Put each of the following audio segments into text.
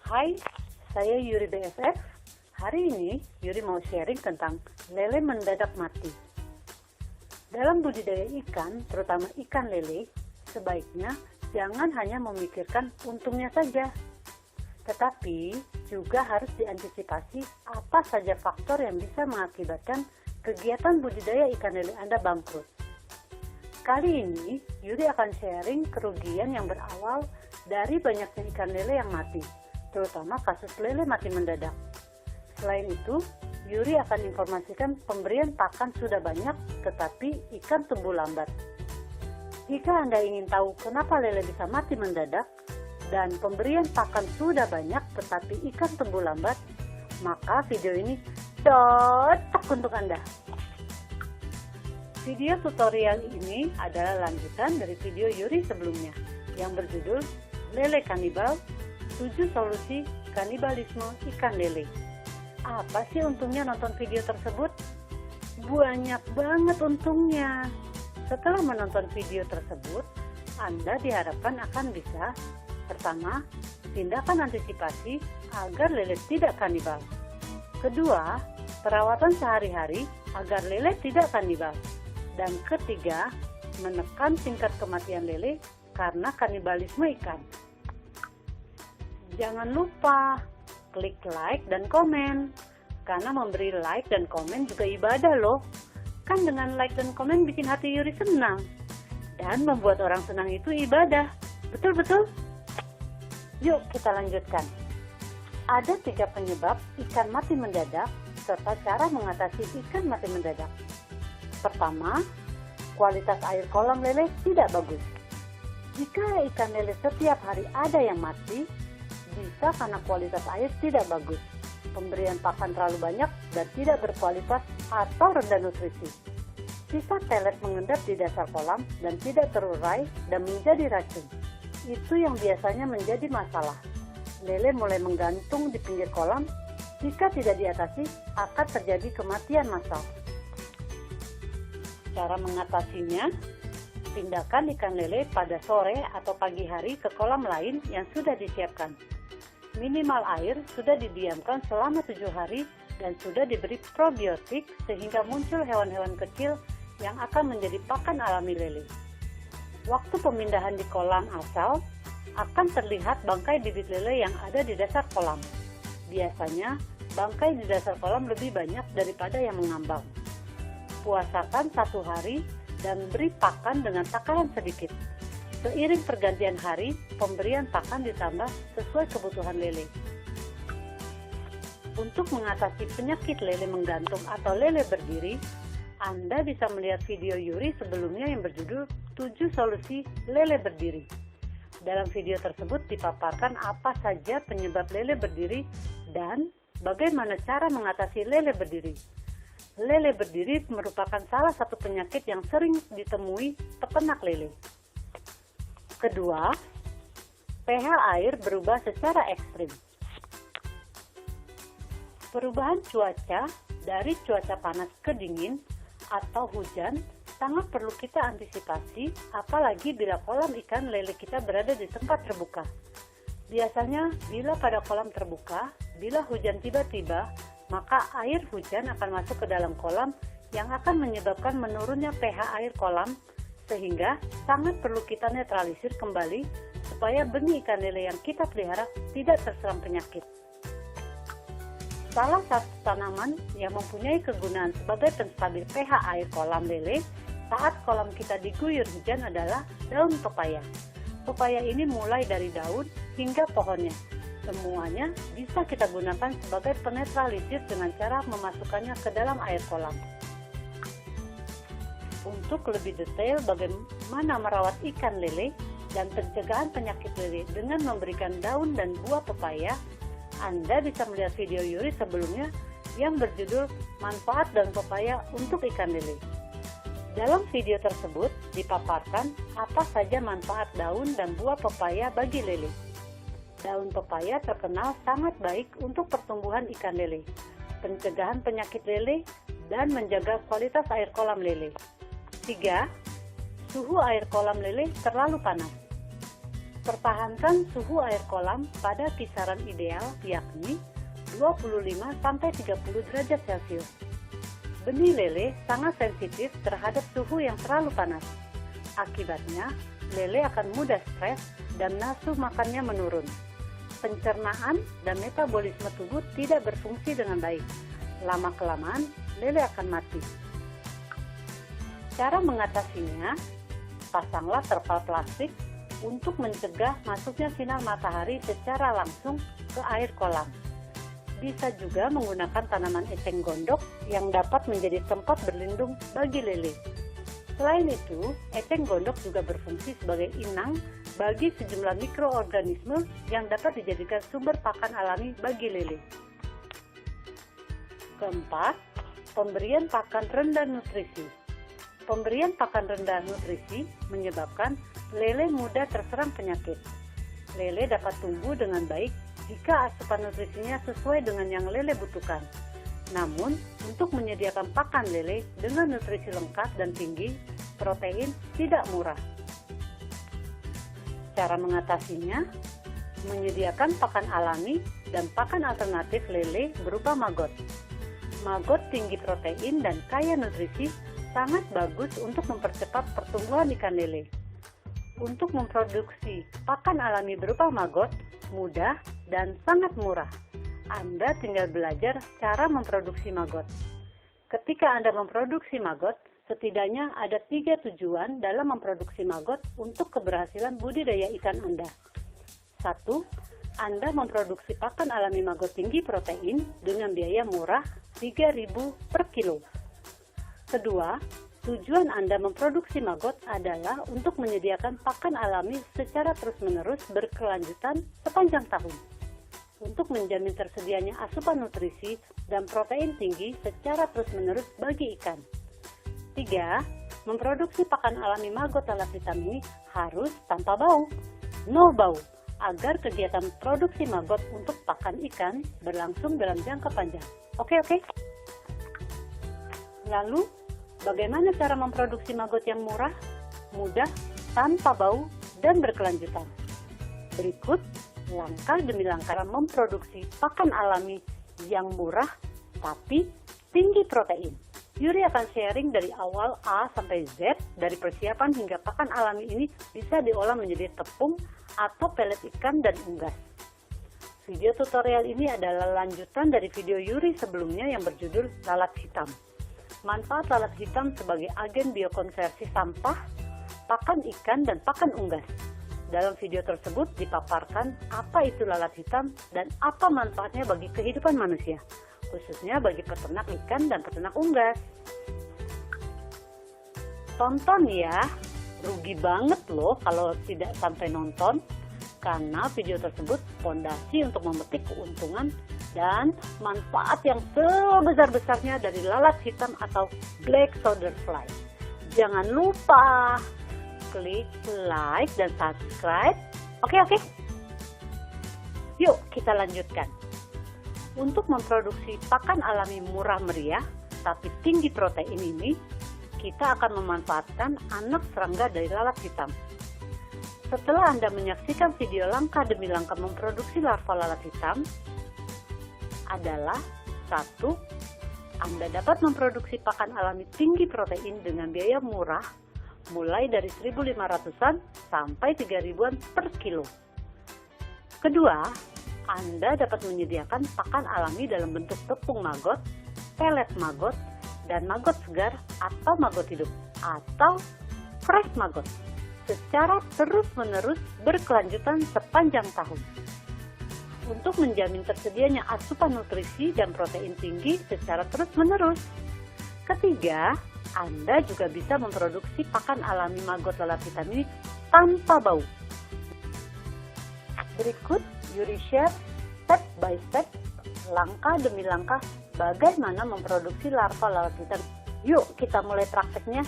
Hai, saya Yuri BFF. Hari ini Yuri mau sharing tentang lele mendadak mati. Dalam budidaya ikan, terutama ikan lele, sebaiknya jangan hanya memikirkan untungnya saja, tetapi juga harus diantisipasi apa saja faktor yang bisa mengakibatkan kegiatan budidaya ikan lele Anda bangkrut. Kali ini, Yuri akan sharing kerugian yang berawal dari banyaknya ikan lele yang mati, terutama kasus lele mati mendadak. Selain itu, Yuri akan informasikan pemberian pakan sudah banyak, tetapi ikan tumbuh lambat. Jika Anda ingin tahu kenapa lele bisa mati mendadak, dan pemberian pakan sudah banyak, tetapi ikan tumbuh lambat, maka video ini cocok untuk Anda. Video tutorial ini adalah lanjutan dari video Yuri sebelumnya yang berjudul Lele Kanibal, 7 Solusi Kanibalisme Ikan Lele. Apa sih untungnya nonton video tersebut? Banyak banget untungnya. Setelah menonton video tersebut, Anda diharapkan akan bisa: pertama, tindakan antisipasi agar lele tidak kanibal. Kedua, perawatan sehari-hari agar lele tidak kanibal. Dan ketiga, menekan tingkat kematian lele karena kanibalisme ikan. Jangan lupa klik like dan komen, karena memberi like dan komen juga ibadah loh. Kan dengan like dan komen bikin hati Yuri senang, dan membuat orang senang itu ibadah. Betul-betul? Yuk kita lanjutkan. Ada 3 penyebab ikan mati mendadak serta cara mengatasi ikan mati mendadak. Pertama, kualitas air kolam lele tidak bagus. Jika ikan lele setiap hari ada yang mati, bisa karena kualitas air tidak bagus, pemberian pakan terlalu banyak dan tidak berkualitas atau rendah nutrisi. Sisa pelet mengendap di dasar kolam dan tidak terurai dan menjadi racun. Itu yang biasanya menjadi masalah. Lele mulai menggantung di pinggir kolam. Jika tidak diatasi, akan terjadi kematian massal. Cara mengatasinya, pindahkan ikan lele pada sore atau pagi hari ke kolam lain yang sudah disiapkan. Minimal air sudah didiamkan selama 7 hari dan sudah diberi probiotik sehingga muncul hewan-hewan kecil yang akan menjadi pakan alami lele. Waktu pemindahan di kolam asal, akan terlihat bangkai bibit lele yang ada di dasar kolam. Biasanya, bangkai di dasar kolam lebih banyak daripada yang mengambang. Puasakan 1 hari dan beri pakan dengan takaran sedikit. Seiring pergantian hari, pemberian pakan ditambah sesuai kebutuhan lele. Untuk mengatasi penyakit lele menggantung atau lele berdiri, Anda bisa melihat video Yuri sebelumnya yang berjudul 7 Solusi Lele Berdiri. Dalam video tersebut dipaparkan apa saja penyebab lele berdiri dan bagaimana cara mengatasi lele berdiri. Lele berdiri merupakan salah satu penyakit yang sering ditemui peternak lele. Kedua, pH air berubah secara ekstrim. Perubahan cuaca dari cuaca panas ke dingin atau hujan sangat perlu kita antisipasi, apalagi bila kolam ikan lele kita berada di tempat terbuka. Biasanya, bila pada kolam terbuka, bila hujan tiba-tiba, maka air hujan akan masuk ke dalam kolam yang akan menyebabkan menurunnya pH air kolam, sehingga sangat perlu kita netralisir kembali supaya benih ikan lele yang kita pelihara tidak terserang penyakit. Salah satu tanaman yang mempunyai kegunaan sebagai penstabil pH air kolam lele saat kolam kita diguyur hujan adalah daun pepaya. Pepaya ini mulai dari daun hingga pohonnya. Semuanya bisa kita gunakan sebagai penetralisir dengan cara memasukkannya ke dalam air kolam. Untuk lebih detail bagaimana merawat ikan lele dan pencegahan penyakit lele dengan memberikan daun dan buah pepaya, Anda bisa melihat video Yuri sebelumnya yang berjudul Manfaat Daun Pepaya untuk Ikan Lele. Dalam video tersebut dipaparkan apa saja manfaat daun dan buah pepaya bagi lele. Daun pepaya terkenal sangat baik untuk pertumbuhan ikan lele, pencegahan penyakit lele, dan menjaga kualitas air kolam lele. 3. Suhu air kolam lele terlalu panas. Pertahankan suhu air kolam pada kisaran ideal yakni 25-30 derajat Celcius. Benih lele sangat sensitif terhadap suhu yang terlalu panas. Akibatnya, lele akan mudah stres dan nafsu makannya menurun. Pencernaan dan metabolisme tubuh tidak berfungsi dengan baik. Lama-kelamaan, lele akan mati. Cara mengatasinya, pasanglah terpal plastik untuk mencegah masuknya sinar matahari secara langsung ke air kolam. Bisa juga menggunakan tanaman eceng gondok yang dapat menjadi tempat berlindung bagi lele. Selain itu, eceng gondok juga berfungsi sebagai inang bagi sejumlah mikroorganisme yang dapat dijadikan sumber pakan alami bagi lele. Keempat, pemberian pakan rendah nutrisi. Pemberian pakan rendah nutrisi menyebabkan lele mudah terserang penyakit. Lele dapat tumbuh dengan baik jika asupan nutrisinya sesuai dengan yang lele butuhkan. Namun, untuk menyediakan pakan lele dengan nutrisi lengkap dan tinggi, protein tidak murah. Cara mengatasinya, menyediakan pakan alami dan pakan alternatif lele berupa maggot. Maggot tinggi protein dan kaya nutrisi sangat bagus untuk mempercepat pertumbuhan ikan lele. Untuk memproduksi pakan alami berupa maggot, mudah dan sangat murah. Anda tinggal belajar cara memproduksi maggot. Ketika Anda memproduksi maggot, setidaknya ada 3 tujuan dalam memproduksi maggot untuk keberhasilan budidaya ikan Anda. 1. Anda memproduksi pakan alami maggot tinggi protein dengan biaya murah Rp3.000 per kilo. Kedua, tujuan Anda memproduksi maggot adalah untuk menyediakan pakan alami secara terus-menerus berkelanjutan sepanjang tahun, untuk menjamin tersedianya asupan nutrisi dan protein tinggi secara terus-menerus bagi ikan. 3. Memproduksi pakan alami maggot lalat hitam ini harus tanpa bau, no bau, agar kegiatan produksi maggot untuk pakan ikan berlangsung dalam jangka panjang. Oke? Lalu, bagaimana cara memproduksi maggot yang murah, mudah, tanpa bau, dan berkelanjutan? Berikut langkah demi langkah memproduksi pakan alami yang murah tapi tinggi protein. Yuri akan sharing dari awal A sampai Z, dari persiapan hingga pakan alami ini bisa diolah menjadi tepung atau pelet ikan dan unggas. Video tutorial ini adalah lanjutan dari video Yuri sebelumnya yang berjudul lalat hitam. Manfaat lalat hitam sebagai agen biokonversi sampah, pakan ikan, dan pakan unggas. Dalam video tersebut dipaparkan apa itu lalat hitam dan apa manfaatnya bagi kehidupan manusia, khususnya bagi peternak ikan dan peternak unggas. Tonton ya, rugi banget loh kalau tidak sampai nonton, karena video tersebut fondasi untuk memetik keuntungan dan manfaat yang sebesar-besarnya dari lalat hitam atau black soldier fly. Jangan lupa klik like dan subscribe. Oke. Yuk kita lanjutkan. Untuk memproduksi pakan alami murah meriah tapi tinggi protein ini, kita akan memanfaatkan anak serangga dari lalat hitam. Setelah Anda menyaksikan video langkah demi langkah memproduksi larva lalat hitam, adalah 1. Anda dapat memproduksi pakan alami tinggi protein dengan biaya murah, mulai dari 1.500-an sampai 3.000-an per kilo. Kedua, Anda dapat menyediakan pakan alami dalam bentuk tepung maggot, pelet maggot, dan maggot segar atau maggot hidup, atau fresh maggot, secara terus-menerus berkelanjutan sepanjang tahun, untuk menjamin tersedianya asupan nutrisi dan protein tinggi secara terus-menerus. Ketiga, Anda juga bisa memproduksi pakan alami maggot lalat hitam ini tanpa bau. Berikut Yuri share step by step, langkah demi langkah, bagaimana memproduksi larva lalat hitam. Yuk kita mulai prakteknya.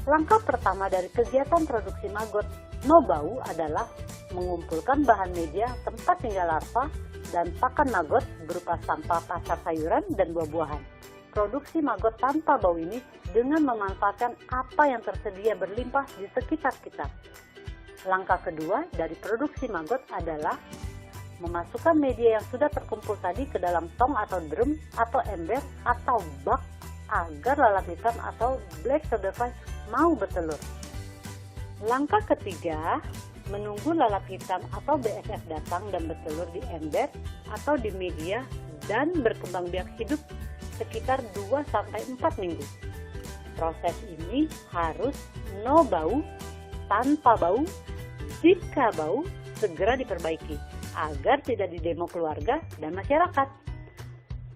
Langkah pertama dari kegiatan produksi maggot no bau adalah mengumpulkan bahan media tempat tinggal larva dan pakan maggot berupa sampah pasar sayuran dan buah-buahan. Produksi maggot tanpa bau ini dengan memanfaatkan apa yang tersedia berlimpah di sekitar kita. Langkah kedua dari produksi maggot adalah memasukkan media yang sudah terkumpul tadi ke dalam tong atau drum atau ember atau bak agar lalat hitam atau black certified mau bertelur. Langkah ketiga, menunggu lalat hitam atau BSF datang dan bertelur di ember atau di media dan berkembang biak hidup sekitar 2-4 minggu. Proses ini harus no bau, tanpa bau, jika bau segera diperbaiki agar tidak didemo keluarga dan masyarakat.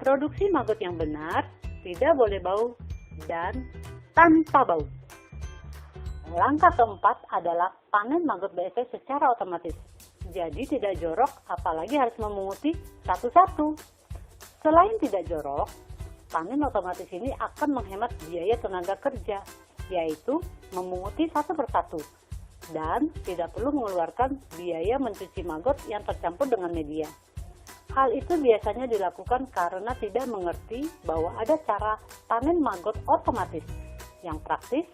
Produksi maggot yang benar tidak boleh bau dan tanpa bau. Langkah keempat adalah panen maggot BSF secara otomatis. Jadi tidak jorok, apalagi harus memunguti satu-satu. Selain tidak jorok, panen otomatis ini akan menghemat biaya tenaga kerja, yaitu memunguti satu persatu. Dan tidak perlu mengeluarkan biaya mencuci maggot yang tercampur dengan media. Hal itu biasanya dilakukan karena tidak mengerti bahwa ada cara panen maggot otomatis yang praktis,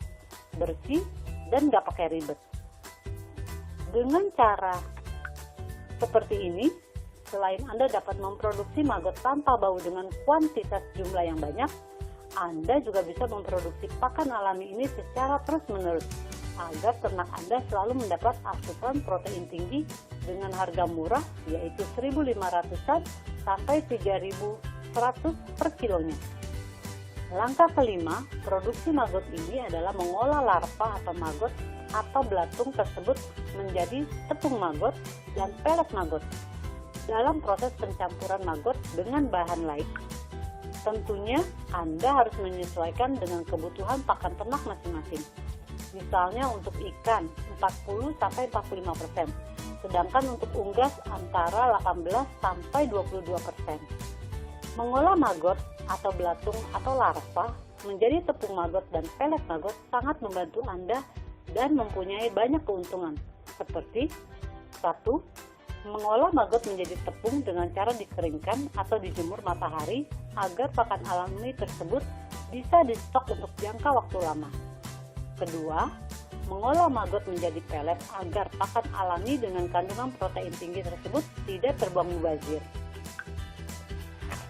bersih, dan gak pakai ribet. Dengan cara seperti ini, selain Anda dapat memproduksi maggot tanpa bau dengan kuantitas jumlah yang banyak, Anda juga bisa memproduksi pakan alami ini secara terus-menerus agar ternak Anda selalu mendapat asupan protein tinggi dengan harga murah, yaitu 1.500-an sampai 3.100 per kilonya. Langkah kelima, produksi maggot ini adalah mengolah larva atau maggot atau belatung tersebut menjadi tepung maggot dan pelet maggot. Dalam proses pencampuran maggot dengan bahan lain, tentunya Anda harus menyesuaikan dengan kebutuhan pakan ternak masing-masing. Misalnya untuk ikan 40-45%, sedangkan untuk unggas antara 18-22%. Mengolah maggot atau belatung atau larva menjadi tepung maggot dan pelet maggot sangat membantu Anda dan mempunyai banyak keuntungan, seperti 1. Mengolah maggot menjadi tepung dengan cara dikeringkan atau dijemur matahari agar pakan alami tersebut bisa distok untuk jangka waktu lama. Kedua, mengolah maggot menjadi pelet agar pakan alami dengan kandungan protein tinggi tersebut tidak terbuang mubazir.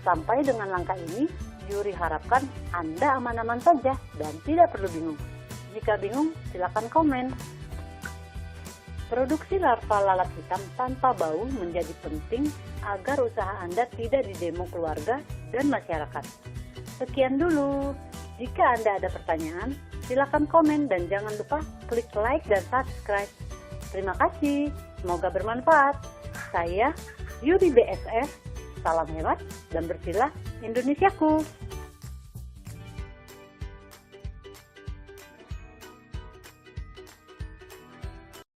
Sampai dengan langkah ini, Yuri harapkan Anda aman-aman saja dan tidak perlu bingung. Jika bingung, silakan komen. Produksi larva lalat hitam tanpa bau menjadi penting agar usaha Anda tidak didemo keluarga dan masyarakat. Sekian dulu. Jika Anda ada pertanyaan, silakan komen dan jangan lupa klik like dan subscribe. Terima kasih. Semoga bermanfaat. Saya Yuri BSF. Salam hebat dan bersihlah Indonesiaku.